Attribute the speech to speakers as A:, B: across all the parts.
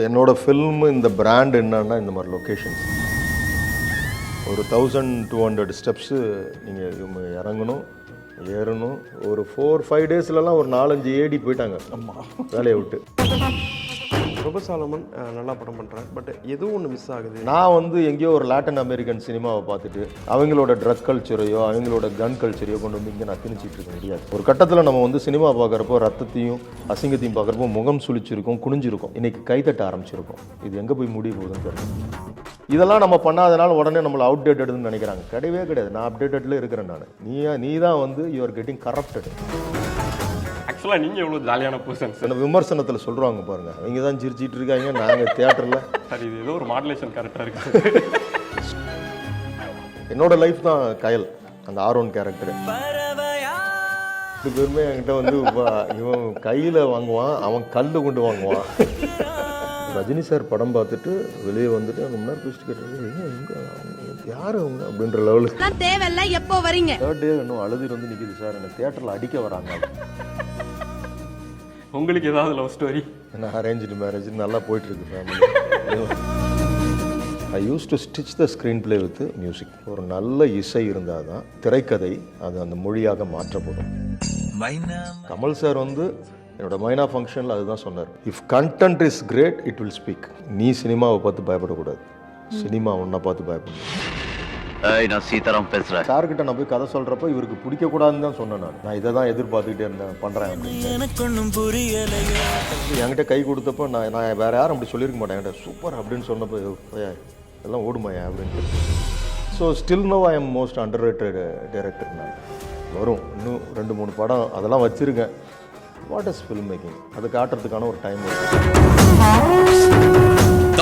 A: என்னோடய ஃபில்மு இந்த பிராண்ட் என்னன்னா இந்த மாதிரி லொக்கேஷன்ஸ் ஒரு 1200 ஸ்டெப்ஸு நீங்கள் இறங்கணும் ஏறணும். ஒரு 4-5 டேஸ்லலாம் ஒரு 4-5 ஏடி போயிட்டாங்க வேலையை விட்டு.
B: பிரபு சாலமன் நல்லா படம் பண்ணுறேன், பட் எதுவும் ஒன்று மிஸ் ஆகுது.
A: நான் வந்து எங்கேயோ ஒரு லாட்டின் அமெரிக்கன் சினிமாவை பார்த்துட்டு அவங்களோட ட்ரக் கல்ச்சரையோ அவங்களோட கன் கல்ச்சரையோ கொண்டு வந்து இங்கே நான் திணிச்சிட்டு இருக்க முடியாது. ஒரு கட்டத்தில் நம்ம வந்து சினிமா பார்க்குறப்போ ரத்தத்தையும் அசிங்கத்தையும் பார்க்குறப்போ முகம் சுழிச்சிருக்கும், குனிஞ்சிருக்கும், இன்னைக்கு கைத்தட்ட ஆரம்பிச்சிருக்கும். இது எங்கே போய் முடிய போகுதுன்னு தெரியல. இதெல்லாம் நம்ம பண்ணாதனால உடனே நம்மளை அவுடேட்டட்னு நினைக்கிறாங்க. கிடையவே கிடையாது. நான் அப்டேட்டட்ல இருக்கிறேன். நான் நீ தான் வந்து யூஆர் கெட்டிங் கரப்டட்.
C: ஆக்சுவலாக நீங்கள் எவ்வளோ ஜாலியான பர்சன்ஸ்
A: என்ன விமர்சனத்தில் சொல்கிறாங்க பாருங்கள், அவங்க தான் சிரிச்சிட்டு இருக்காங்க, நாங்கள் தியேட்டரில்.
C: சார் இது ஏதோ ஒரு மாடுலேஷன் கரெக்டாக இருக்குது.
A: என்னோட லைஃப் தான் கயல், அந்த ஆரோன் கேரக்டரு. 2 பேருமே என்கிட்ட வந்து இவன் கையில் வாங்குவான், அவன் கல் கொண்டு வாங்குவான். ரஜினி சார் படம் பார்த்துட்டு வெளியே வந்துட்டு அந்த முன்னாடி பேசிட்டு கேட்டாங்க, யார் அவங்க அப்படின்ற லெவலுக்கு
D: தேவையில்ல. எப்போ வரீங்க?
A: 3rd டே இன்னும் அழுதுட்டு வந்து நிற்கிது சார், என்னை தியேட்டரில் அடிக்க வராங்க.
C: உங்களுக்கு ஏதாவது லவ் ஸ்டோரி?
A: ஏன்னா அரேஞ்சு மேரேஜ் நல்லா போயிட்டுருக்கு family. I use to stitch the screen play with music. ஒரு நல்ல இசை இருந்தால் தான் திரைக்கதை அது அந்த மொழியாக மாற்றப்படும். கமல் சார் வந்து என்னோட மைனா ஃபங்க்ஷனில் அதுதான் சொன்னார், if content is great it will speak. நீ சினிமாவை பார்த்து பயப்படக்கூடாது, சினிமா ஒன்றை பார்த்து பயப்படணும்.
E: நான் சீதாராம் பேசுகிறேன்.
A: சார்கிட்ட நான் போய் கதை சொல்கிறப்போ இவருக்கு பிடிக்கக்கூடாதுன்னு தான் சொன்னேன். நான் இதை தான் எதிர்பார்த்துக்கிட்டே இருந்தேன், பண்ணுறேன் அப்படின்னு. என்கிட்ட கை கொடுத்தப்போ நான் வேறு யாரும் அப்படி சொல்லியிருக்க மாட்டேன். என்கிட்ட சூப்பர் அப்படின்னு சொன்னப்போ எல்லாம் ஓடுமாயா அப்படின்ட்டு. So still no I am most underrated director. நான் வரும் இன்னும் 2-3 படம் அதெல்லாம் வச்சுருக்கேன். வாட் இஸ் ஃபில்ம் மேக்கிங், அது காட்டுறதுக்கான ஒரு டைம்.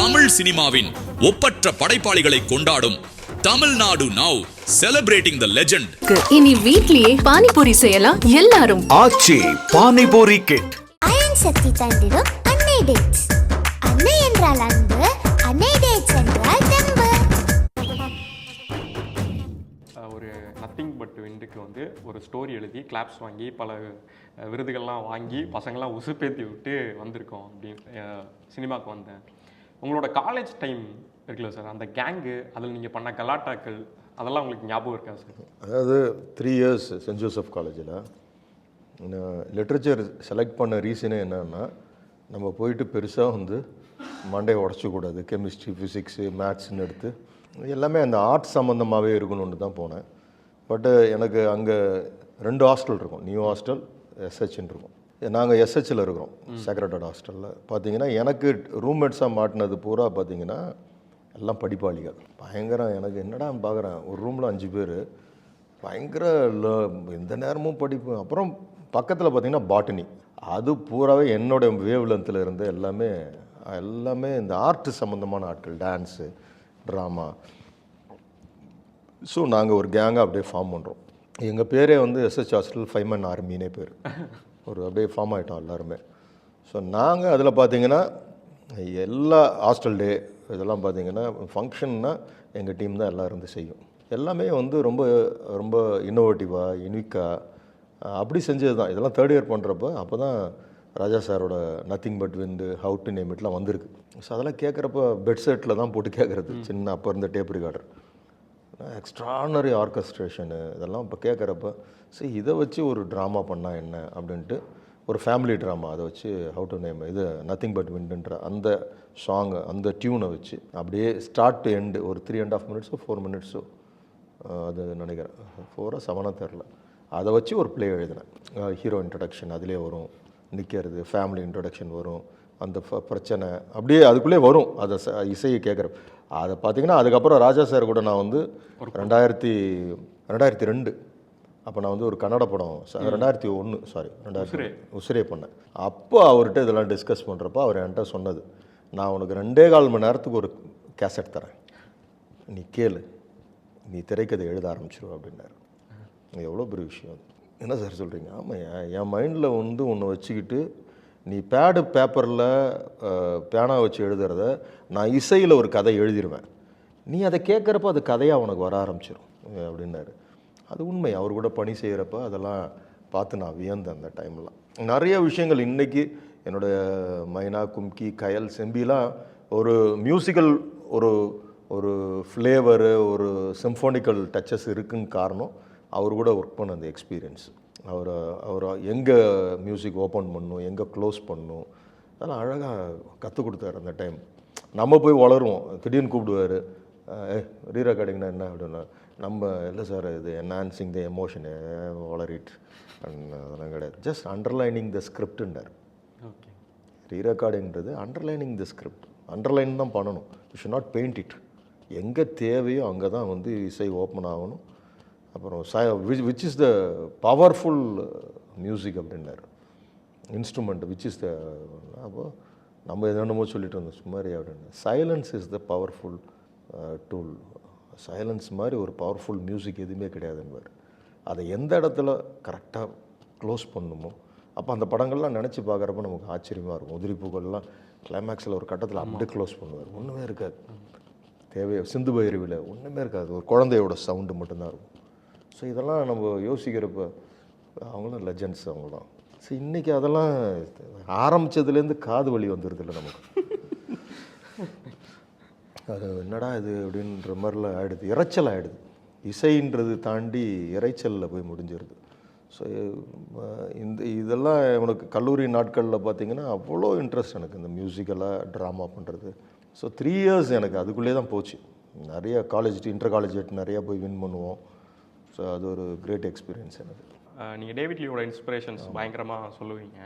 F: தமிழ் சினிமாவின் ஒப்பற்ற படைப்பாளிகளை கொண்டாடும் தமிழ்நாடு நவ் செலிப்ரேட்டிங் தி லெஜெண்ட்.
D: இனி வீட்லயே பானிபூரி செய்யலாம் எல்லாரும்.
G: ஆச்சி பானிபூரி கிட்.
H: அயன் சக்தி தந்திரும் அன்னை டேட்ஸ். அன்னை என்றால் அன்பு, அன்னை டேட்ஸ் என்றால் தெம்பு.
C: ஒரு நத்திங் பட் விண்டுக்கு வந்து ஒரு ஸ்டோரி எழுதி கிளாப்ஸ் வாங்கி பல விருதுகள்லாம் வாங்கி பசங்கள்லாம் உசுப்பேற்றி விட்டு வந்திருக்கோம் அப்படின்னு சினிமாவுக்கு வந்தேன். உங்களோட காலேஜ் டைம் இருக்குல்ல சார், அந்த கேங்கு அதில் நீங்கள் பண்ண கலாட்டாக்கள் அதெல்லாம் உங்களுக்கு ஞாபகம் இருக்கா சார்?
A: அதாவது 3 இயர்ஸ் சென்ட் ஜோசப் காலேஜில் லிட்ரேச்சர் செலக்ட் பண்ண ரீசனே என்னன்னா, நம்ம போயிட்டு பெருசாக வந்து மண்டையை உடச்சிக்கூடாது. கெமிஸ்ட்ரி, ஃபிசிக்ஸு, மேத்ஸ்ன்னு எடுத்து எல்லாமே அந்த ஆர்ட்ஸ் சம்மந்தமாகவே இருக்கணும்னு தான் போனேன். பட்டு எனக்கு அங்கே 2 ஹாஸ்டல் இருக்கும், நியூ ஹாஸ்டல், எஸ்ஹெச்ன்னு இருக்கும். நாங்கள் எஸ்ஹெச்சில் இருக்கிறோம், சேக்ரட் ஹாஸ்டலில். பார்த்தீங்கன்னா எனக்கு ரூம்மேட்ஸாக மாட்டினது பூரா பார்த்தீங்கன்னா எல்லாம் படிப்பாளிகள். பயங்கரம். எனக்கு என்னடா பார்க்குறேன், ஒரு ரூமில் 5 பேர், பயங்கர எந்த நேரமும் படிப்பு. அப்புறம் பக்கத்தில் பார்த்தீங்கன்னா பாட்டனி, அது பூராவே என்னோட வேவ் லென்த்தில் இருந்த எல்லாமே இந்த ஆர்ட் சம்மந்தமான ஆட்கள், டான்ஸு, ட்ராமா. ஸோ நாங்கள் ஒரு கேங்காக அப்படியே ஃபார்ம் பண்ணுறோம். எங்கள் பேரே வந்து எஸ்ஹெச் ஹாஸ்டல் 5 Man ஆர்மினே பேர். ஒரு அப்படியே ஃபார்ம் ஆகிட்டோம் எல்லாருமே. ஸோ நாங்கள் அதில் பார்த்தீங்கன்னா எல்லா ஹாஸ்டல் டே இதெல்லாம் பார்த்தீங்கன்னா ஃபங்க்ஷன்னா எங்கள் டீம் தான் எல்லாம் இருந்து செய்யும். எல்லாமே வந்து ரொம்ப ரொம்ப இன்னோவேட்டிவாக யுனிக்காக அப்படி செஞ்சது தான். இதெல்லாம் 3rd இயர் பண்ணுறப்போ அப்போ தான் ராஜா சாரோட nothing but wind, how to name இட்லாம் வந்திருக்கு. ஸோ அதெல்லாம் கேட்குறப்ப பெட் செட்டில் தான் போட்டு கேட்குறது, சின்ன அப்போ இருந்த டேப் ரெக்கார்டர். எக்ஸ்ட்ரானரி ஆர்கஸ்ட்ரேஷனு இதெல்லாம் இப்போ கேட்குறப்ப சரி இதை வச்சு ஒரு ட்ராமா பண்ணால் என்ன அப்படின்ட்டு ஒரு ஃபேமிலி ட்ராமா அதை வச்சு ஹவு டு நேம் இது நத்திங் பட் விண்டுன்ற அந்த சாங்கு, அந்த டியூனை வச்சு அப்படியே ஸ்டார்ட் டு எண்டு ஒரு 3.5 மினிட்ஸோ 4 மினிட்ஸோ அது நினைக்கிறேன், 4 or 7 தெரில. அதை வச்சு ஒரு ப்ளே எழுதினேன். ஹீரோ இன்ட்ரடக்ஷன் அதிலே வரும், நிற்கிறது, ஃபேமிலி இன்ட்ரடக்ஷன் வரும், அந்த பிரச்சனை அப்படியே அதுக்குள்ளே வரும். அதை இசையை கேட்குறப்ப அதை பார்த்தீங்கன்னா அதுக்கப்புறம் ராஜா சார் கூட நான் வந்து 2002 அப்போ நான் வந்து ஒரு கன்னட படம் 2001 உசிரே பண்ணேன். அப்போ அவர்கிட்ட இதெல்லாம் டிஸ்கஸ் பண்ணுறப்போ அவர் என்கிட்ட சொன்னது, நான் உனக்கு 2.25 மணி நேரத்துக்கு ஒரு கேசட் தரேன், நீ கேளு, நீ திரைக்கதை எழுத ஆரம்பிச்சிருவ அப்படின்னாரு. எவ்வளோ பெரிய விஷயம் அது. என்ன சார் சொல்கிறீங்க? ஆமாம், என் மைண்டில் வந்து ஒன்று வச்சுக்கிட்டு நீ பேடு பேப்பரில் பேனா வச்சு எழுதுறத நான் இசையில் ஒரு கதை எழுதிடுவேன், நீ அதை கேட்குறப்ப அது கதையாக உனக்கு வர ஆரம்பிச்சிடும் அப்படின்னாரு. அது உண்மை. அவர் கூட பணி செய்கிறப்ப அதெல்லாம் பார்த்து நான் வியந்தேன். அந்த டைம்லாம் நிறைய விஷயங்கள் இன்றைக்கி என்னுடைய மைனா, கும்கி, கயல், செம்பிலாம் ஒரு மியூசிக்கல் ஒரு ஒரு ஃப்ளேவரு, ஒரு சிம்ஃபோனிக்கல் டச்சஸ் இருக்குன்னு காரணம் அவர் கூட ஒர்க் பண்ண அந்த எக்ஸ்பீரியன்ஸ். அவர் எங்கே மியூசிக் ஓப்பன் பண்ணணும், எங்கே க்ளோஸ் பண்ணணும், அதெல்லாம் அழகாக கற்றுக் கொடுத்தாரு அந்த டைம். நம்ம போய் வளருவோம், திடீர்னு கூப்பிடுவார், ரீ ரெக்கார்டிங்னா என்ன அப்படின்னா, நம்ம இல்லை சார் இது என்ஹான்சிங் த எமோஷனு வளரிட் அதெல்லாம் கிடையாது, ஜஸ்ட் அண்டர்லைனிங் த ஸ்கிரிப்டுன்னார்.
C: ஓகே.
A: ரீ ரெக்கார்டிங்கிறது அண்டர்லைனிங் த ஸ்கிரிப்ட், அண்டர்லைன் தான் பண்ணணும், you should not paint it. எங்கே தேவையோ அங்கே தான் வந்து இசை ஓப்பன் ஆகணும். அப்புறம் which is the powerful music அப்படின்னாரு, இன்ஸ்ட்ருமெண்ட் விச் இஸ் த. அப்போ நம்ம என்னென்னமோ சொல்லிட்டு இருந்தோம் சும்மாரி அப்படின்னு. Silence is the powerful tool. Silence மாதிரி ஒரு பவர்ஃபுல் மியூசிக் எதுவுமே கிடையாதுன்னு. அதை எந்த இடத்துல கரெக்டாக க்ளோஸ் பண்ணணுமோ அப்போ அந்த படங்கள்லாம் நினச்சி பார்க்குறப்ப நமக்கு ஆச்சரியமாக இருக்கும். உதிரிப்பூக்கள்லாம் கிளைமேக்ஸில் ஒரு கட்டத்தில் அப்படியே க்ளோஸ் பண்ணுவார், ஒன்றுமே இருக்காது. சிந்து பைரவியில் ஒன்றுமே இருக்காது, ஒரு குழந்தையோட சவுண்டு மட்டும்தான் இருக்கும். ஸோ இதெல்லாம் நம்ம யோசிக்கிறப்ப அவங்களும் லெஜண்ட்ஸ் அவங்களாம். ஸோ இன்றைக்கி அதெல்லாம் ஆரம்பித்ததுலேருந்து காது வலி வந்துடுதில்ல நமக்கு. அது என்னடா இது அப்படின்ற மாதிரிலாம் ஆகிடுது, இறைச்சல் ஆகிடுது. இசைன்றது தாண்டி இறைச்சலில் போய் முடிஞ்சிருது. ஸோ இதெல்லாம் எனக்கு கல்லூரி நாட்களில் பார்த்திங்கன்னா அவ்வளோ இன்ட்ரெஸ்ட் எனக்கு இந்த மியூசிக்கலாக ட்ராமா பண்ணுறது. ஸோ 3 years எனக்கு அதுக்குள்ளே தான் போச்சு. நிறைய காலேஜ் இன்டர் காலேஜ் நிறையா போய் வின் பண்ணுவோம். ஸோ அது ஒரு கிரேட் எக்ஸ்பீரியன்ஸ் எனக்கு.
C: நீங்கள் டேவிட் லீயோட இன்ஸ்பிரேஷன்ஸ் பயங்கரமாக சொல்லுவீங்க.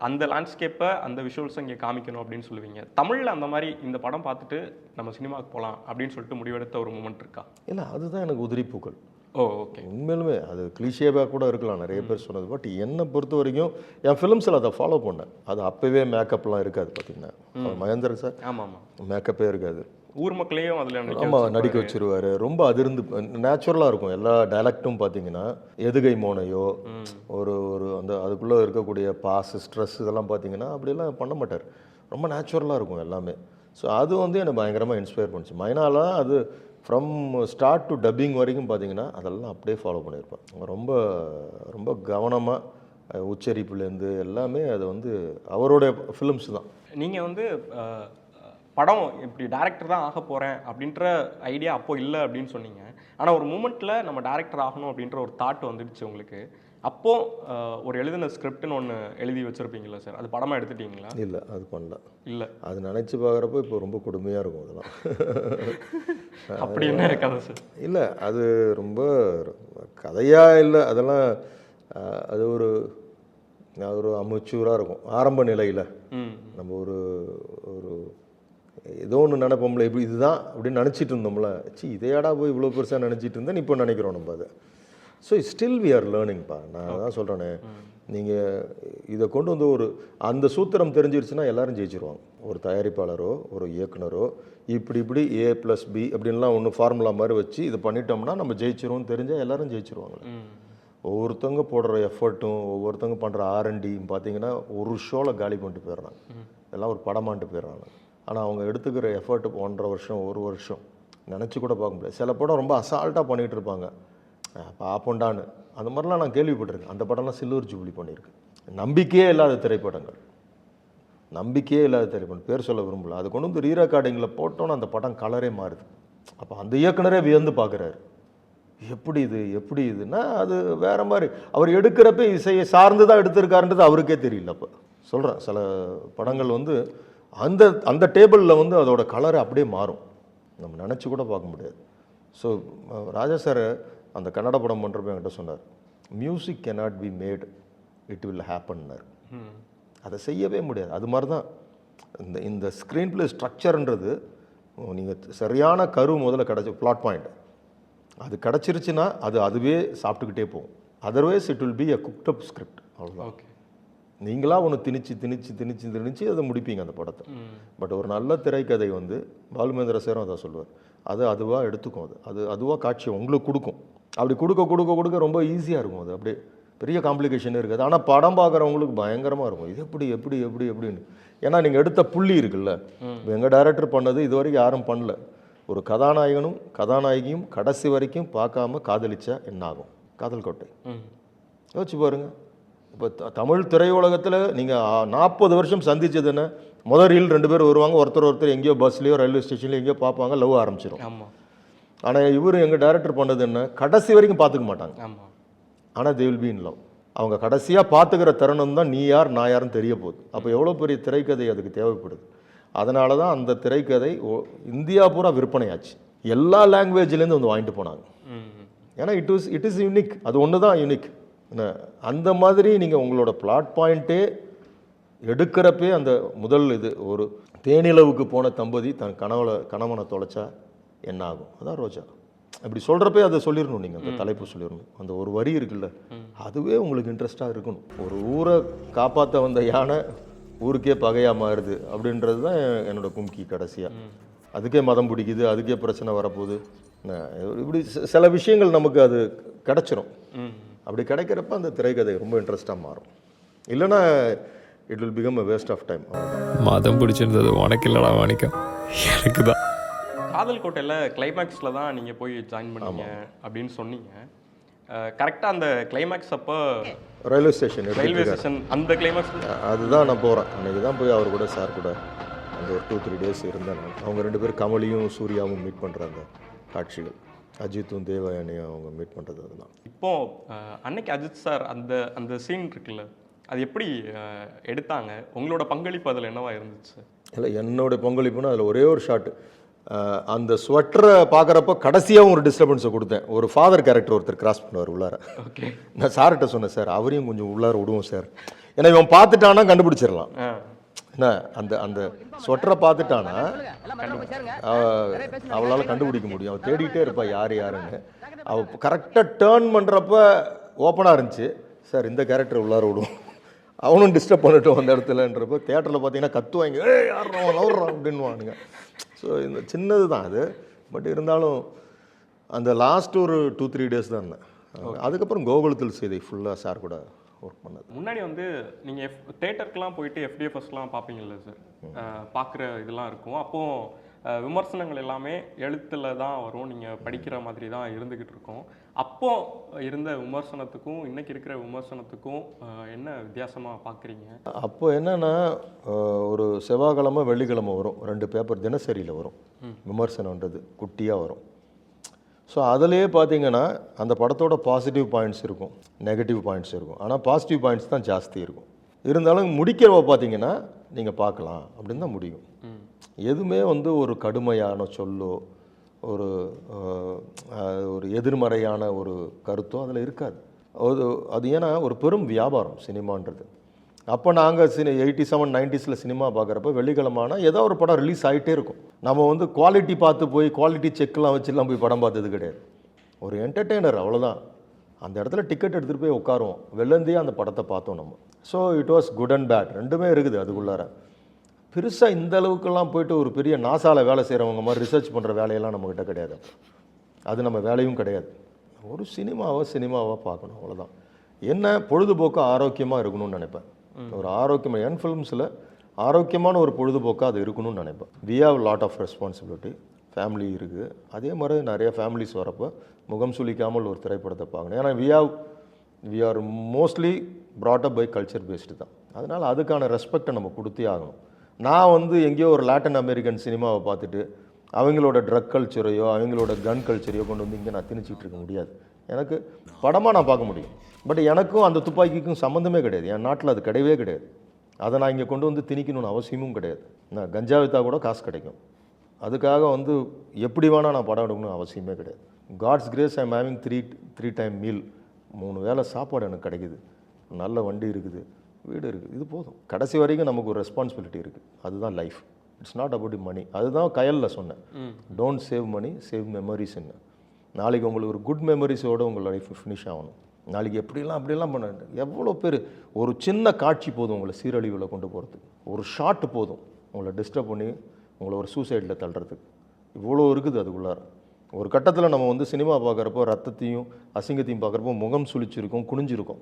C: அந்த லேண்ட்ஸ்கேப்பை அந்த விஷுவல்ஸை இங்கே காமிக்கணும் அப்படின்னு சொல்லுவீங்க. தமிழில் அந்த மாதிரி இந்த படம் பார்த்துட்டு நம்ம சினிமாவுக்கு போகலாம் அப்படின்னு சொல்லிட்டு முடிவெடுத்த ஒரு மூமெண்ட் இருக்கா?
A: இல்லை, அதுதான் எனக்கு உதிரிப்பூக்கள்.
C: ஓ ஓகே.
A: உண்மையிலுமே அது கிளிஷேவாக கூட இருக்கலாம், நிறைய பேர் சொன்னது. பட் என்னை பொறுத்த வரைக்கும் என் ஃபிலிம்ஸில் அதை ஃபாலோ பண்ணேன். அது அப்போவே மேக்கப்லாம் இருக்காது பார்த்தீங்கன்னா. மகேந்திரன் சார்
C: ஆமாம் ஆமாம்,
A: மேக்கப்பே இருக்காது.
C: ஊர் மக்களையும் அதில்
A: ஆமாம் நடிக்க வச்சுருவார். ரொம்ப அதிர்ந்து நேச்சுரலாக இருக்கும். எல்லா டைலக்டும் பார்த்தீங்கன்னா எதுகை மோனையோ ஒரு அந்த அதுக்குள்ளே இருக்கக்கூடிய பாஸ் ஸ்ட்ரெஸ் இதெல்லாம் பார்த்தீங்கன்னா அப்படியெல்லாம் பண்ண மாட்டார். ரொம்ப நேச்சுரலாக இருக்கும் எல்லாமே. ஸோ அது வந்து என்னை பயங்கரமாக இன்ஸ்பயர் பண்ணிச்சு. மைனாலாம் அது ஃப்ரம் ஸ்டார்ட் டு டப்பிங் வரைக்கும் பார்த்தீங்கன்னா அதெல்லாம் அப்படியே ஃபாலோ பண்ணியிருப்பேன். ரொம்ப ரொம்ப கவனமாக உச்சரிப்புலேருந்து எல்லாமே அது வந்து அவருடைய ஃபிலிம்ஸ் தான்.
C: நீங்கள் வந்து படம் இப்படி டேரக்டர் தான் ஆக போகிறேன் அப்படின்ற ஐடியா அப்போ இல்லை அப்படின்னு சொன்னீங்க. ஆனால் ஒரு மூமெண்ட்டில் நம்ம டேரக்டர் ஆகணும் அப்படின்ற ஒரு தாட் வந்துடுச்சு உங்களுக்கு. அப்போது ஒரு எழுதின ஸ்கிரிப்ட்னு ஒன்று எழுதி வச்சுருப்பீங்களா சார், அது படமாக எடுத்துட்டிங்களா?
A: இல்லை, அது பண்ணல.
C: இல்லை,
A: அது நினச்சி பார்க்குறப்போ இப்போ ரொம்ப கொடுமையாக இருக்கும் அதெல்லாம்.
C: அப்படி என்ன கதை சார்?
A: இல்லை, அது ரொம்ப கதையாக இல்லை, அதெல்லாம் அது ஒரு அமெச்சூராக இருக்கும் ஆரம்ப நிலையில். நம்ம ஒரு ஏதோ ஒன்று நினைப்போம்ல, இப்படி இதுதான் அப்படின்னு நினச்சிட்டு இருந்தோம்ல, இதையாடா போய் இவ்வளோ பெருசாக நினச்சிட்டு இருந்தேன் இப்போ நினைக்கிறோம் நம்ம அதை. ஸோ ஸ்டில் வி ஆர் லேர்னிங்ப்பா. நான் தான் சொல்கிறேனே, நீங்கள் இதை கொண்டு வந்து அந்த சூத்திரம் தெரிஞ்சிருச்சுன்னா எல்லோரும் ஜெயிச்சிருவாங்க. ஒரு தயாரிப்பாளரோ ஒரு இயக்குனரோ இப்படி A+B அப்படின்லாம் ஒன்று ஃபார்முலா மாதிரி வச்சு இது பண்ணிட்டோம்னா நம்ம ஜெயிச்சிருவோம்னு தெரிஞ்சால் எல்லோரும் ஜெயிச்சிருவாங்க. ஒவ்வொருத்தவங்க போடுற எஃபர்ட்டும் ஒவ்வொருத்தவங்க பண்ணுற R&Dயும் பார்த்தீங்கன்னா ஒரு ஷோவில் காலி பண்ணிட்டு போயிடுறாங்க. எல்லாம் ஒரு படமான்ட்டு போயிடுறாங்க. ஆனால் அவங்க எடுத்துக்கிற எஃபர்ட் 1.5 வருஷம் 1 வருஷம் நினச்சி கூட பார்க்க முடியாது. சில படம் ரொம்ப அசால்ட்டாக பண்ணிகிட்டு இருப்பாங்க, பார்ப்போண்டான்னு. அந்த மாதிரிலாம் நான் கேள்விப்பட்டிருக்கேன். அந்த படம்லாம் சில்வர் ஜூப்ளி பண்ணியிருக்கு. நம்பிக்கையே இல்லாத திரைப்படங்கள், நம்பிக்கையே இல்லாத திரைப்படம், பேர் சொல்ல விரும்பல. அது கொண்டு வந்து ரீ ரெக்கார்டிங்கில் போட்டோன்னு அந்த படம் கலரே மாறுது. அப்போ அந்த இயக்குனரே வியந்து பார்க்குறாரு, எப்படி இதுன்னா அது வேறு மாதிரி. அவர் எடுக்கிறப்ப இசையை சார்ந்து தான் எடுத்திருக்காருன்றது அவருக்கே தெரியல. அப்போ சொல்கிறேன், சில படங்கள் வந்து அந்த டேபிளில் வந்து அதோட கலரை அப்படியே மாறும், நம்ம நினச்சி கூட பார்க்க முடியாது. ஸோ ராஜா சார் அந்த கன்னட படம் பண்ணுறப்ப என்கிட்ட சொன்னார், music cannot be made, it will happen-னார். அதை செய்யவே முடியாது. அது மாதிரி தான் இந்த ஸ்க்ரீன் பிளே ஸ்ட்ரக்சர்ன்றது, நீங்கள் சரியான கரு முதல்ல கிடச்சி பிளாட் பாயிண்ட் அது கிடச்சிருச்சுன்னா அதுவே சாப்பிட்டுக்கிட்டே போகும். Otherwise it will be a cooked up script. அவ்வளோதான். ஓகே, நீங்களாக ஒன்று திணிச்சு அதை முடிப்பீங்க அந்த படத்தை. பட் ஒரு நல்ல திரைக்கதை வந்து பாலுமேந்திர சாரும் அதான் சொல்லுவார், அதுவாக எடுத்துக்கும், அது அதுவாக காட்சி உங்களுக்கு கொடுக்கும். அப்படி கொடுக்க ரொம்ப ஈஸியாக இருக்கும். அது அப்படியே பெரிய காம்ப்ளிகேஷனே இருக்காது. ஆனால் படம் பார்க்குறவங்களுக்கு பயங்கரமாக இருக்கும், இது எப்படின்னு. ஏன்னா நீங்கள் எடுத்த புள்ளி இருக்குல்ல, எங்கள் டைரக்டர் பண்ணது இது வரைக்கும் யாரும் பண்ணல. ஒரு கதாநாயகனும் கதாநாயகியும் கடைசி வரைக்கும் பார்க்காம காதலிச்சா என்ன ஆகும்? காதல் கோட்டை யோசிச்சு பாருங்கள். இப்போ தமிழ் திரையுலகத்தில் நீங்கள் 40 வருஷம் சந்திச்சது என்ன, முதல் ரீல் 2 பேர் வருவாங்க, ஒருத்தர் எங்கேயோ பஸ்லேயோ ரயில்வே ஸ்டேஷன்லையோ எங்கேயோ பார்ப்பாங்க, லவ் ஆரம்பிச்சிடும்.
C: ஆமாம்
A: ஆனால் இவர் எங்கள் டைரக்டர் பண்ணது என்ன, கடைசி வரைக்கும் பார்த்துக்க மாட்டாங்க.
C: ஆமாம்
A: ஆனால் they will be in love. அவங்க கடைசியாக பார்த்துக்கிற தருணம் தான் நீ யார் நான் யாருன்னு தெரிய போகுது. அப்போ எவ்வளோ பெரிய திரைக்கதை அதுக்கு தேவைப்படுது. அதனால தான் அந்த திரைக்கதை இந்தியா பூரா விற்பனையாச்சு. எல்லா லாங்குவேஜ்லேருந்து வந்து வாங்கிட்டு போனாங்க. ஏன்னா இட் இஸ் யூனிக். அது ஒன்று தான் யூனிக். என்ன அந்த மாதிரி நீங்கள் உங்களோட பிளாட் பாயிண்ட்டே எடுக்கிறப்பே அந்த முதல் இது, ஒரு தேனிலவுக்கு போன தம்பதி தன் கணவனை தொலைச்சா என்ன ஆகும், அதான் ரோஜா. அப்படி சொல்கிறப்பே அதை சொல்லிடணும். நீங்கள் அந்த தலைப்பு சொல்லிடணும். அந்த ஒரு வரி இருக்குல்ல, அதுவே உங்களுக்கு இன்ட்ரெஸ்டாக இருக்கணும். ஒரு ஊரை காப்பாற்ற வந்த யானை ஊருக்கே பகையாக மாறுது அப்படின்றது தான் என்னோடய கும்கி. கடைசியாக அதுக்கே மதம் பிடிக்குது, அதுக்கே பிரச்சனை வரப்போகுது. இப்படி சில விஷயங்கள் நமக்கு அது கிடச்சிரும். அப்படி கிடைக்கிறப்ப அந்த திரைக்கதை ரொம்ப இன்ட்ரெஸ்டாக மாறும். இல்லைன்னா it will become a waste of time.
I: மதம் பிடிச்சிருந்தது உனக்கு இல்லடா மாணிக்கம், எனக்கு தான்.
C: காதல் கோட்டையில் கிளைமேக்ஸில் தான் நீங்கள் போய் ஜாயின் பண்ணீங்க அப்படின்னு சொன்னீங்க. கரெக்டாக அந்த கிளைமேக்ஸ் அப்போ
A: ரயில்வே ஸ்டேஷன்
C: அந்த கிளைமேக்ஸ்
A: அதுதான் நான் போகிறேன். அன்றைக்கி தான் போய் அவர் கூட சார் கூட அந்த ஒரு 2-3 days இருந்தேன். அவங்க 2 பேர் கமலியும் சூர்யாவும் மீட் பண்ணுற அந்த காட்சிகள், அஜித்தும் தேவயானியும் அவங்க மீட் பண்ணுறது அதுதான்.
C: இப்போது அன்னைக்கு அஜித் சார் அந்த சீன் இருக்குல்ல, அது எப்படி எடுத்தாங்க? உங்களோட பங்களிப்பு அதில் என்னவா இருந்துச்சு?
A: இல்லை, என்னோடய பங்களிப்புன்னா அதில் ஒரே ஒரு ஷாட்டு. அந்த ஸ்வெட்டரை பார்க்குறப்ப கடைசியாகவும் ஒரு டிஸ்டர்பன்ஸை கொடுத்தேன். ஒரு ஃபாதர் கேரக்டர் ஒருத்தர் கிராஸ் பண்ணுவார் உள்ளார.
C: ஓகே,
A: நான் சார்கிட்ட சொன்னேன், சார் அவரையும் கொஞ்சம் உள்ளார விடுவோம் சார், ஏன்னா இவன் பார்த்துட்டானா கண்டுபிடிச்சிடலாம். என்ன அந்த ஸ்வெட்டரை பார்த்துட்டானா அவளால் கண்டுபிடிக்க முடியும். அவள் தேடிக்கிட்டே இருப்பா யார் யாருன்னு. அவள் கரெக்டாக டேர்ன் பண்ணுறப்ப ஓப்பனாக இருந்துச்சு. சார் இந்த கேரக்டர் உள்ளார விடுவோம், அவனும் டிஸ்டர்ப் பண்ணிட்டோம் அந்த இடத்துலன்றப்போ தேட்டரில் பார்த்தீங்கன்னா கத்துவாங்க, யாரும் நவுறான் அப்படின்வானுங்க. ஸோ இந்த சின்னது தான் அது. பட் இருந்தாலும் அந்த லாஸ்ட் ஒரு 2-3 days தான் இருந்தேன். அதுக்கப்புறம் கோகுலத்தில் செய்தி ஃபுல்லாக சார் கூட ஒர்க் பண்ணது.
C: முன்னாடி வந்து நீங்கள் தேட்டருக்கெலாம் போயிட்டு FDFSலாம் பார்ப்பீங்கல்ல சார், பார்க்குற இதெல்லாம் இருக்கும். அப்போது விமர்சனங்கள் எல்லாமே எழுத்தில் தான் வரும், நீங்கள் படிக்கிற மாதிரி தான் இருந்துக்கிட்டு இருக்கோம். அப்போது இருந்த விமர்சனத்துக்கும் இன்றைக்கி இருக்கிற விமர்சனத்துக்கும் என்ன வித்தியாசமாக பார்க்குறீங்க?
A: அப்போ என்னென்னா, ஒரு செவ்வாய்க்கிழமை வெள்ளிக்கிழமை வரும், 2 பேப்பர் தினசரியில் வரும் விமர்சனன்றது, குட்டியாக வரும். ஸோ அதிலே பார்த்தீங்கன்னா அந்த படத்தோட பாசிட்டிவ் பாயிண்ட்ஸ் இருக்கும், நெகட்டிவ் பாயிண்ட்ஸ் இருக்கும். ஆனால் பாசிட்டிவ் பாயிண்ட்ஸ் தான் ஜாஸ்தி இருக்கும். இருந்தாலும் முடிக்கிறவ பார்த்தீங்கன்னா நீங்கள் பார்க்கலாம் அப்படின்னு தான் முடியும். எதுவுமே வந்து ஒரு கடுமையான சொல்லோ ஒரு எதிர்மறையான ஒரு கருத்தோ அதில் இருக்காது. அது ஏன்னா ஒரு பெரும் வியாபாரம் சினிமான்றது. அப்போ நாங்கள் 87, 90s சினிமா பார்க்குறப்ப வெள்ளிக்கிழமைனா ஏதோ ஒரு படம் ரிலீஸ் ஆகிட்டே இருக்கும். நம்ம வந்து குவாலிட்டி பார்த்து போய் குவாலிட்டி செக்லாம் வச்சுலாம் போய் படம் பார்த்தது கிடையாது. ஒரு என்டர்டெய்னர், அவ்வளோதான். அந்த இடத்துல டிக்கெட் எடுத்துகிட்டு போய் உட்காருவோம், வெள்ளந்தே அந்த படத்தை பார்த்தோம் நம்ம. So it was good and bad, ரெண்டுமே இருக்குது அதுக்குள்ளார. பெருசாக இந்த அளவுக்கெல்லாம் போய்ட்டு ஒரு பெரிய நாசாவில் வேலை செய்கிறவங்க மாதிரி ரிசர்ச் பண்ணுற வேலையெல்லாம் நம்மக்கிட்ட கிடையாது. அது நம்ம வேலையும் கிடையாது. ஒரு சினிமாவாக பார்க்கணும், அவ்வளோதான். என்ன பொழுதுபோக்கு ஆரோக்கியமாக இருக்கணும்னு நினைப்பேன். ஒரு ஆரோக்கியமாக என் ஃபிலிம்ஸில் ஆரோக்கியமான ஒரு பொழுதுபோக்காக அது இருக்கணும்னு நினைப்பேன். We have lot of responsibility, family இருக்குது. அதே மாதிரி நிறைய ஃபேமிலிஸ் வரப்போ முகம் சுளிக்காமல் ஒரு திரைப்படத்தை பார்க்கணும். ஏன்னா we are mostly brought up by culture based தான். அதனால் அதுக்கான ரெஸ்பெக்டை நம்ம கொடுத்தே ஆகணும். நான் வந்து எங்கேயோ ஒரு லாட்டின் அமெரிக்கன் சினிமாவை பார்த்துட்டு அவங்களோட ட்ரக் கல்ச்சரையோ அவங்களோட கன் கல்ச்சரையோ கொண்டு வந்து இங்கே நான் திணிச்சிட்டு இருக்க முடியாது. எனக்கு படமாக நான் பார்க்க முடியும். பட் எனக்கும் அந்த துப்பாக்கிக்கும் சம்மந்தமே கிடையாது. என் நாட்டில் அது கிடையவே கிடையாது. அதை நான் இங்கே கொண்டு வந்து திணிக்கணும்னு அவசியமும் கிடையாது. நான் கஞ்சா விற்றா கூட காசு கிடைக்கும். அதுக்காக வந்து எப்படி வேணால் நான் படம் எடுக்கணும்னு அவசியமே கிடையாது. God's grace I am having three time meal, 3 வேளை சாப்பாடு எனக்கு கிடைக்குது, நல்ல வண்டி இருக்குது, வீடு இருக்குது, இது போதும். கடைசி வரைக்கும் நமக்கு ஒரு ரெஸ்பான்சிபிலிட்டி இருக்குது. அதுதான் life. It's not about money. அதுதான் கயலில் சொன்னேன், டோன்ட் சேவ் மணி, சேவ் மெமரிஸ்ன்னு. நாளைக்கு உங்களுக்கு ஒரு குட் மெமரிஸோடு உங்கள் லைஃப் ஃபினிஷ் ஆகணும். நாளைக்கு அப்படிலாம் பண்ண எவ்வளோ பேர், ஒரு சின்ன காட்சி போதும் உங்களை சீரழிவில் கொண்டு போகிறதுக்கு. ஒரு ஷாட் போதும் உங்களை டிஸ்டர்ப் பண்ணி உங்களை ஒரு சூசைடில் தள்ளுறதுக்கு. இவ்வளோ இருக்குது அதுக்குள்ளார. ஒரு கட்டத்தில் நம்ம வந்து சினிமா பார்க்குறப்போ ரத்தத்தையும் அசிங்கத்தையும் பார்க்குறப்போ முகம் சுழிச்சிருக்கும், குனிஞ்சிருக்கும்.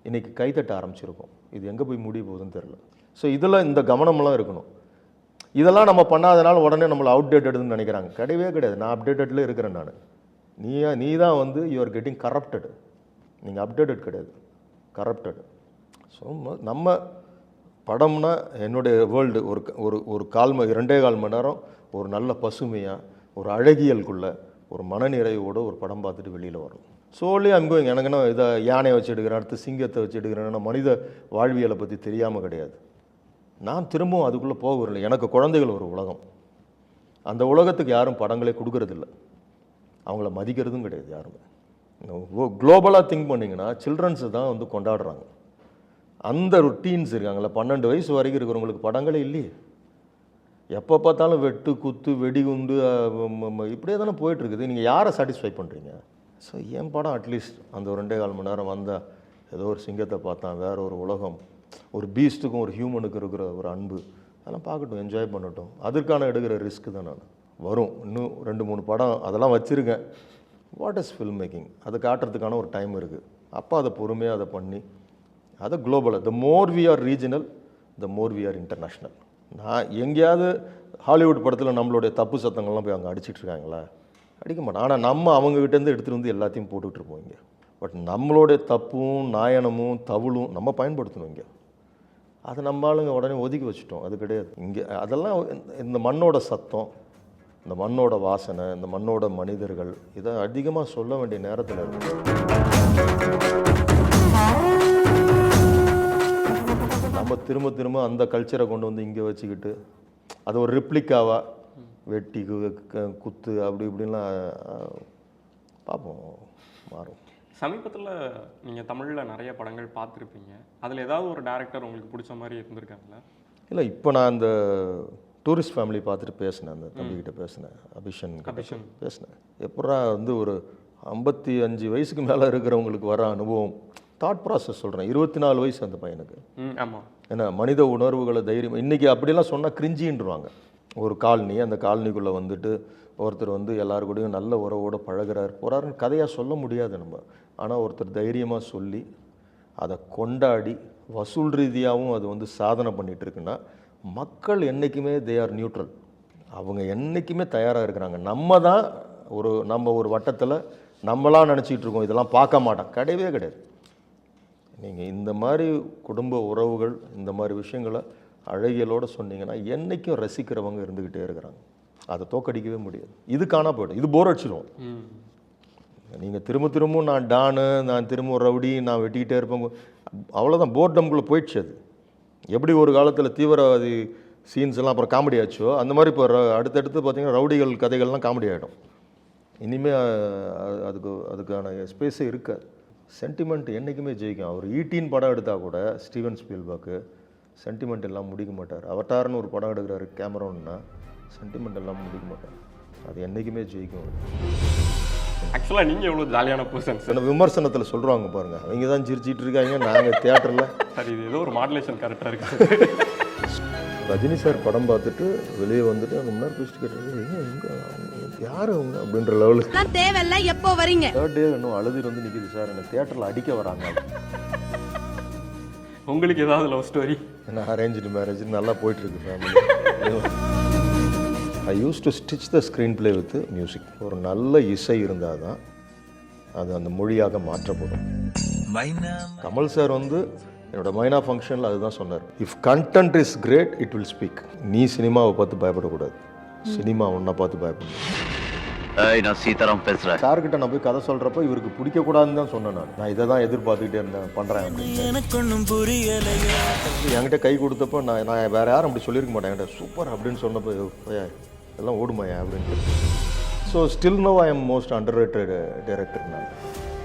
A: இன்றைக்கி கைத்தட்ட ஆரம்பிச்சிருக்கோம். இது எங்கே போய் முடிய போகுதுன்னு தெரில. ஸோ இதெல்லாம் இந்த கவனமெல்லாம் இருக்கணும். இதெல்லாம் நம்ம பண்ணாதனால உடனே நம்மளை அவுடேட்டடுன்னு நினைக்கிறாங்க. கிடையவே கிடையாது. நான் அப்டேட்டடில் இருக்கிறேன். நான் நீ தான் வந்து யூ ஆர் கெட்டிங் கரப்டட். நீங்கள் அப்டேட்டட் கிடையாது, கரப்டட். ஸோ நம்ம படம்னா என்னுடைய வேர்ல்டு ஒரு 2.25 மணி நேரம் ஒரு நல்ல பசுமையாக ஒரு அழகியலுக்குள்ள ஒரு மனநிறைவோடு ஒரு படம் பார்த்துட்டு வெளியில் வரும். சோலி அங்கோயிங் எனக்குன்னா இதை யானையை வச்சு எடுக்கிறேன், அடுத்து சிங்கத்தை வச்சு எடுக்கிறேன்னா மனித வாழ்வியலை பற்றி தெரியாமல் கிடையாது. நான் திரும்பவும் அதுக்குள்ளே போக வரல. எனக்கு குழந்தைகள் ஒரு உலகம், அந்த உலகத்துக்கு யாரும் படங்களே கொடுக்கறதில்ல, அவங்கள மதிக்கிறதும் கிடையாது யாருமே. குளோபலாக திங்க் பண்ணிங்கன்னா சில்ட்ரன்ஸு தான் வந்து கொண்டாடுறாங்க. அந்த ஒரு டீன்ஸ் இருக்காங்களே 12 வயசு வரைக்கும் இருக்கிறவங்களுக்கு படங்களே இல்லையே. எப்போ பார்த்தாலும் வெட்டு குத்து வெடிகுண்டு இப்படியே தானே போயிட்டுருக்குது. நீங்கள் யாரை சாட்டிஸ்ஃபை பண்ணுறீங்க? ஸோ என் படம் அட்லீஸ்ட் அந்த 2.25 மணி நேரம் வந்தால் ஏதோ ஒரு சிங்கத்தை பார்த்தான், வேற ஒரு உலகம், ஒரு பீஸ்ட்டுக்கும் ஒரு ஹியூமனுக்கு இருக்கிற ஒரு அன்பு, அதெல்லாம் பார்க்கட்டும், என்ஜாய் பண்ணட்டும். அதற்கான எடுக்கிற ரிஸ்க்கு தான் நான். வரும் இன்னும் 2-3 படம் அதெல்லாம் வச்சுருக்கேன். வாட் இஸ் ஃபில்ம் மேக்கிங், அதை காட்டுறதுக்கான ஒரு டைம் இருக்குது. அப்போ அதை பொறுமையாக அதை பண்ணி அதை குளோபலாக, the more we are regional the more we are international. நான் எங்கேயாவது ஹாலிவுட் படத்தில் நம்மளுடைய தப்பு சத்தங்கள்லாம் போய் அங்கே அடிச்சிட்ருக்காங்களா? அடிக்க மாட்டோம். ஆனால் நம்ம அவங்ககிட்டேருந்து எடுத்துகிட்டு வந்து எல்லாத்தையும் போட்டுக்கிட்டு இருப்போம் இங்கே. பட் நம்மளுடைய தப்பும் நாயனமும் தவுளும் நம்ம பயன்படுத்தணும் இங்கே. அதை நம்ம ஆளுங்க உடனே ஒதுக்கி வச்சுட்டோம். அது கிடையாது இங்கே. அதெல்லாம் இந்த மண்ணோட சத்தம், இந்த மண்ணோட வாசனை, இந்த மண்ணோட மனிதர்கள், இதை அதிகமாக சொல்ல வேண்டிய நேரத்தில் இருக்கு. நம்ம திரும்ப அந்த கல்ச்சரை கொண்டு வந்து இங்கே வச்சுக்கிட்டு அது ஒரு ரிப்ளிக்காவாக வெட்டி குத்து அப்படி இப்படின்லாம் பார்ப்போம், மாறும்.
C: சமீபத்தில் நீங்கள் தமிழில் நிறைய படங்கள் பார்த்துருப்பீங்க. அதில் ஏதாவது ஒரு டேரக்டர் உங்களுக்கு பிடிச்ச மாதிரி இருந்திருக்காங்களா? இல்லை,
A: இப்போ நான் அந்த டூரிஸ்ட் ஃபேமிலி பார்த்துட்டு பேசினேன், அந்த தம்பிக்கிட்ட பேசினேன், அபிஷன் பேசினேன். எப்படா வந்து ஒரு 55 வயசுக்கு மேலே இருக்கிறவங்களுக்கு வர அனுபவம், தாட் ப்ராசஸ் சொல்கிறேன். 24 வயசு அந்த பையனுக்கு. ஆமாம். ஏன்னா மனித உணர்வுகளை தைரியம், இன்றைக்கி அப்படிலாம் சொன்னால் கிரிஞ்சின்றுவாங்க. ஒரு காலனி, அந்த காலனிக்குள்ளே வந்துட்டு ஒருத்தர் வந்து எல்லாருக்கூடையும் நல்ல உறவோடு பழகிறார் போகிறாருன்னு கதையாக சொல்ல முடியாது நம்ம. ஆனால் ஒருத்தர் தைரியமாக சொல்லி அதை கொண்டாடி வசூல் ரீதியாகவும் அது வந்து சாதனை பண்ணிகிட்ருக்குன்னா மக்கள் என்றைக்குமே தே ஆர் நியூட்ரல். அவங்க என்றைக்குமே தயாராக இருக்கிறாங்க. நம்ம ஒரு வட்டத்தில் நம்மளாம் நினச்சிக்கிட்டு இருக்கோம் இதெல்லாம் பார்க்க மாட்டோம், கிடையவே கிடையாது. நீங்கள் இந்த மாதிரி குடும்ப உறவுகள், இந்த மாதிரி விஷயங்களை அழகியலோடு சொன்னீங்கன்னா என்றைக்கும் ரசிக்கிறவங்க இருந்துக்கிட்டே இருக்கிறாங்க. அதை தோக்கடிக்கவே முடியாது. இது காணா போய்டும், இது போர் அடிச்சிடும். நீங்கள் திரும்பவும் நான் டானு, நான் திரும்ப ரவுடி, நான் வெட்டிக்கிட்டே இருப்பேன், அவ்வளோதான், போர்டம்குள்ளே போயிடுச்சு. அது எப்படி ஒரு காலத்தில் தீவிரவாதி சீன்ஸ் எல்லாம் அப்புறம் காமெடி ஆச்சோ, அந்த மாதிரி இப்போ அடுத்தடுத்து பார்த்திங்கன்னா ரவுடிகள் கதைகள்லாம் காமெடி ஆகிடும். இனிமேல் அதுக்கான ஸ்பேஸே இருக்காது. சென்டிமெண்ட் என்றைக்குமே ஜெயிக்கும். அவர் ஈட்டின்னு படம் எடுத்தால் கூட ஸ்டீவன் ஸ்பீல்பர்க்கு சென்டிமெண்ட் எல்லாம் முடிக்க மாட்டார். அவட்டார்னு ஒரு படம் எடுக்கிறாரு கேமரோன்னா சென்டிமெண்ட் எல்லாம் முடிக்க மாட்டார். அது என்றைக்குமே ஜெயிக்கும்.
C: ஆக்சுவலாக நீங்கள் எவ்வளோ ஜாலியான பர்சன்ஸ்.
A: அந்த விமர்சனத்தில் சொல்கிறாங்க பாருங்கள், அவங்க தான் சிரிச்சிட்டு இருக்காங்க, நாங்கள் தியேட்டரில்.
C: சரி, இது ஏதோ ஒரு மாடுலேஷன் கரெக்டாக இருக்குது.
A: ரஜினி சார் படம் பார்த்துட்டு வெளியே வந்துட்டு அந்த முன்னாடி பேசிட்டு கேட்டாங்க, யார் அவங்க அப்படின்ற லெவலுக்கு
D: தேவையில்ல. எப்போ வரீங்க?
A: 3rd டே இன்னும் அழுதுட்டு வந்து நிற்கிது சார், என்னை தியேட்டரில் அடிக்க வராங்க.
C: உங்களுக்கு ஏதாவது லவ் ஸ்டோரி?
A: ஏன்னா அரேஞ்சு மேரேஜ் நல்லா போயிட்டுருக்கு family. I use to stitch the screen play with music. ஒரு நல்ல இசை இருந்தால் தான் அது அந்த மொழியாக மாற்றப்படும். கமல் சார் வந்து என்னோடய மைனா ஃபங்க்ஷனில் அதுதான் சொன்னார், if content is great it will speak. நீ சினிமாவை பார்த்து பயப்படக்கூடாது, சினிமா ஒன்றை பார்த்து பயப்படணும்.
E: நான் சீதாராம் பேசுகிறேன்.
A: சார்கிட்ட நான் போய் கதை சொல்கிறப்ப இவருக்கு பிடிக்கக்கூடாதுன்னு தான் சொன்னேன். நான் இதை தான் எதிர்பார்த்துக்கிட்டே இருந்தேன், பண்ணுறேன் அப்படின்னு. என்கிட்ட கை கொடுத்தப்போ நான் வேறு யாரும் அப்படி சொல்லியிருக்க மாட்டேன். என்கிட்ட சூப்பர் அப்படின்னு சொன்னப்போ எல்லாம் ஓடுமாயா அப்படின்ட்டு. So still no I am most underrated director. நான்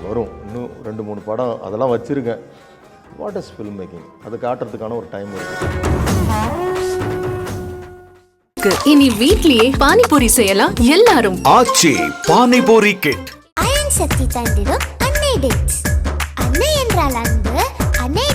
A: வரும் இன்னும் 2-3 படம் அதெல்லாம் வச்சுருக்கேன். வாட் இஸ் ஃபில்ம் மேக்கிங், அதை காட்டுறதுக்கான ஒரு டைம் இருக்குது.
D: இனி வீட்லயே பானிபூரி செய்யலாம் எல்லாரும்.
G: ஆச்சி பானிபூரி கிட்.
H: அயன் சக்தி தந்திடும் அன்னை டேட்ஸ். அன்னை என்றால் அன்பு, அன்னை